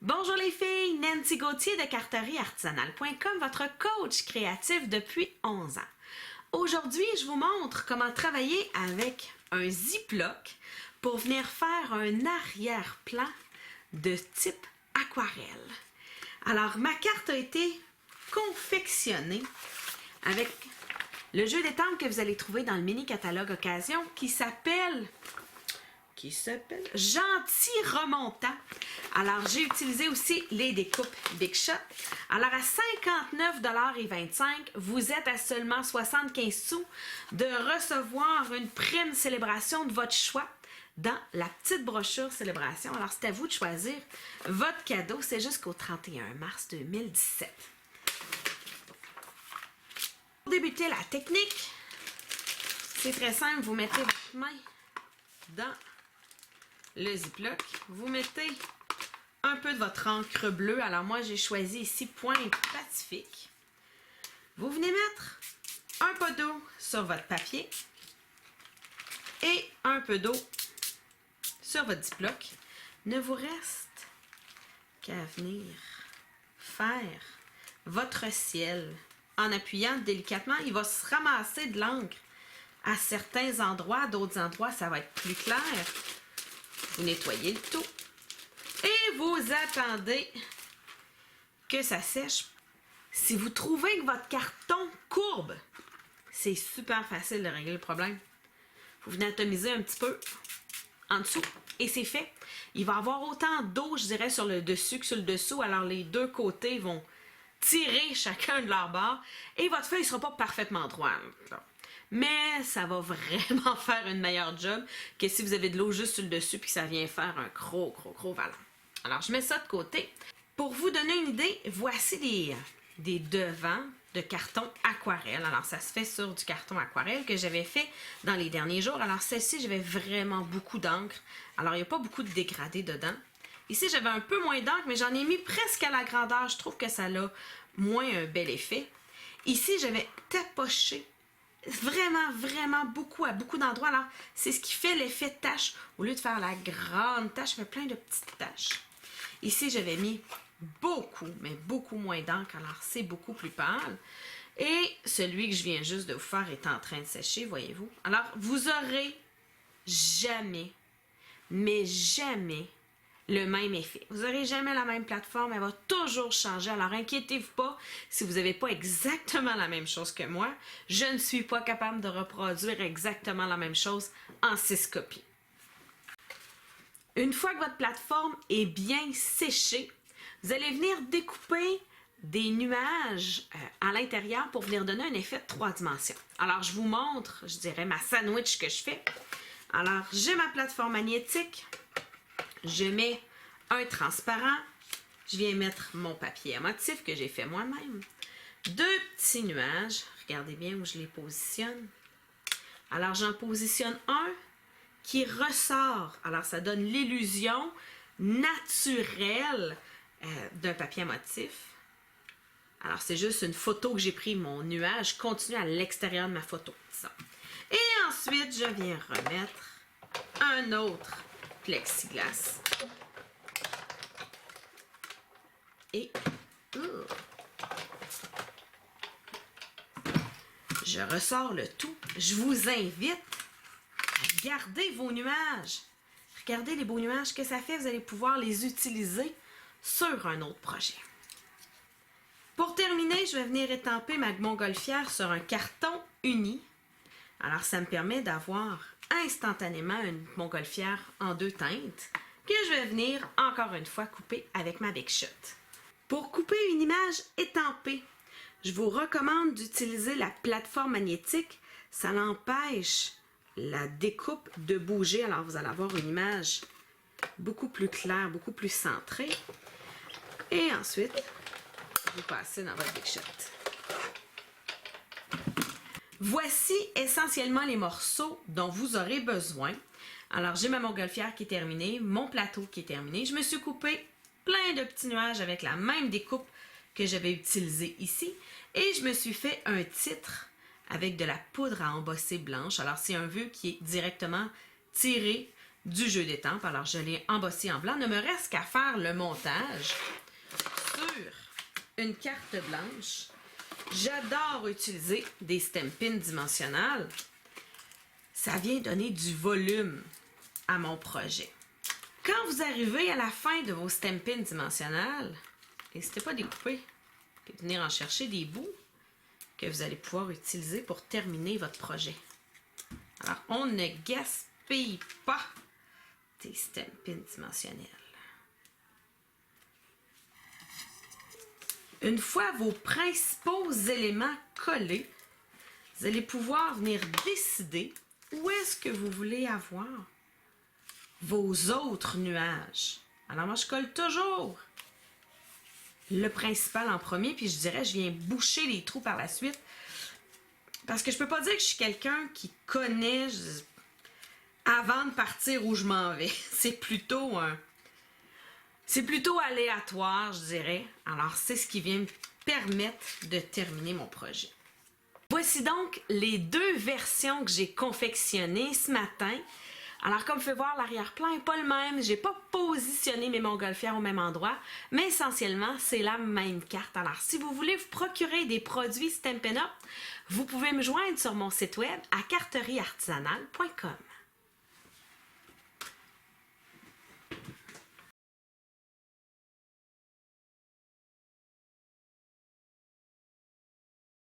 Bonjour les filles, Nancy Gauthier de carterieartisanale.com, votre coach créatif depuis 11 ans. Aujourd'hui, je vous montre comment travailler avec un Ziploc pour venir faire un arrière-plan de type aquarelle. Alors, ma carte a été confectionnée avec le jeu d'étampes que vous allez trouver dans le mini catalogue occasion qui s'appelle Gentil Remontant. Alors, j'ai utilisé aussi les découpes Big Shot. Alors, à 59,25 $, vous êtes à seulement 75 sous de recevoir une prime célébration de votre choix dans la petite brochure célébration. Alors, c'est à vous de choisir votre cadeau. C'est jusqu'au 31 mars 2017. Pour débuter la technique, c'est très simple. Vous mettez votre main dans le Ziploc. Vous mettez un peu de votre encre bleue. Alors moi, j'ai choisi ici Pointe Pacifique. Vous venez mettre un peu d'eau sur votre papier et un peu d'eau sur votre Ziploc. Ne vous reste qu'à venir faire votre ciel. En appuyant délicatement, il va se ramasser de l'encre à certains endroits. D'autres endroits, ça va être plus clair. Vous nettoyez le tout et vous attendez que ça sèche. Si vous trouvez que votre carton courbe, c'est super facile de régler le problème. Vous venez atomiser un petit peu en dessous et c'est fait. Il va y avoir autant d'eau, je dirais, sur le dessus que sur le dessous. Alors les deux côtés vont tirer chacun de leur bord et votre feuille ne sera pas parfaitement droite. Mais ça va vraiment faire une meilleure job que si vous avez de l'eau juste sur le dessus puis que ça vient faire un gros vallon. Alors, je mets ça de côté. Pour vous donner une idée, voici des devants de carton aquarelle. Alors, ça se fait sur du carton aquarelle que j'avais fait dans les derniers jours. Alors, celle-ci, j'avais vraiment beaucoup d'encre. Alors, il n'y a pas beaucoup de dégradé dedans. Ici, j'avais un peu moins d'encre, mais j'en ai mis presque à la grandeur. Je trouve que ça a moins un bel effet. Ici, j'avais tapoché vraiment beaucoup à beaucoup d'endroits. Alors, c'est ce qui fait l'effet de tache. Au lieu de faire la grande tache, je fais plein de petites taches. Ici, j'avais mis beaucoup moins d'encre. Alors, c'est beaucoup plus pâle. Et celui que je viens juste de vous faire est en train de sécher, voyez-vous. Alors, vous aurez jamais, mais jamais le même effet. Vous n'aurez jamais la même plateforme, elle va toujours changer. Alors, inquiétez-vous pas si vous n'avez pas exactement la même chose que moi. Je ne suis pas capable de reproduire exactement la même chose en 6 copies. Une fois que votre plateforme est bien séchée, vous allez venir découper des nuages à l'intérieur pour venir donner un effet de 3 dimensions. Alors, je vous montre, je dirais, ma sandwich que je fais. Alors, j'ai ma plateforme magnétique. Je mets un transparent. Je viens mettre mon papier à motif que j'ai fait moi-même. 2 petits nuages. Regardez bien où je les positionne. Alors, j'en positionne un qui ressort. Alors, ça donne l'illusion naturelle d'un papier à motif. Alors, c'est juste une photo que j'ai pris. Mon nuage continue à l'extérieur de ma photo. Disons. Et ensuite, je viens remettre un autre plexiglas. Et je ressors le tout. Je vous invite à garder vos nuages. Regardez les beaux nuages que ça fait. Vous allez pouvoir les utiliser sur un autre projet. Pour terminer, je vais venir étamper ma montgolfière sur un carton uni. Alors, ça me permet d'avoir instantanément une montgolfière en 2 teintes que je vais venir encore une fois couper avec ma Big Shot. Pour couper une image étampée, je vous recommande d'utiliser la plateforme magnétique. Ça l'empêche la découpe de bouger. Alors, vous allez avoir une image beaucoup plus claire, beaucoup plus centrée. Et ensuite, vous passez dans votre Big Shot. Voici essentiellement les morceaux dont vous aurez besoin. Alors, j'ai ma montgolfière qui est terminée, mon plateau qui est terminé. Je me suis coupé plein de petits nuages avec la même découpe que j'avais utilisée ici. Et je me suis fait un titre avec de la poudre à embosser blanche. Alors, c'est un vœu qui est directement tiré du jeu d'étampes. Alors, je l'ai embossé en blanc. Il ne me reste qu'à faire le montage sur une carte blanche. J'adore utiliser des Stampin' dimensionnels. Ça vient donner du volume à mon projet. Quand vous arrivez à la fin de vos Stampin' dimensionnels, n'hésitez pas à découper et venir en chercher des bouts que vous allez pouvoir utiliser pour terminer votre projet. Alors, on ne gaspille pas des Stampin' dimensionnels. Une fois vos principaux éléments collés, vous allez pouvoir venir décider où est-ce que vous voulez avoir vos autres nuages. Alors moi, je colle toujours le principal en premier, puis je dirais, je viens boucher les trous par la suite. Parce que je peux pas dire que je suis quelqu'un qui connaît avant de partir où je m'en vais. C'est plutôt aléatoire, je dirais. Alors, c'est ce qui vient me permettre de terminer mon projet. Voici donc les deux versions que j'ai confectionnées ce matin. Alors, comme vous pouvez voir, l'arrière-plan n'est pas le même. Je n'ai pas positionné mes montgolfières au même endroit, mais essentiellement, c'est la même carte. Alors, si vous voulez vous procurer des produits Stampin' Up, vous pouvez me joindre sur mon site web à carterieartisanale.com.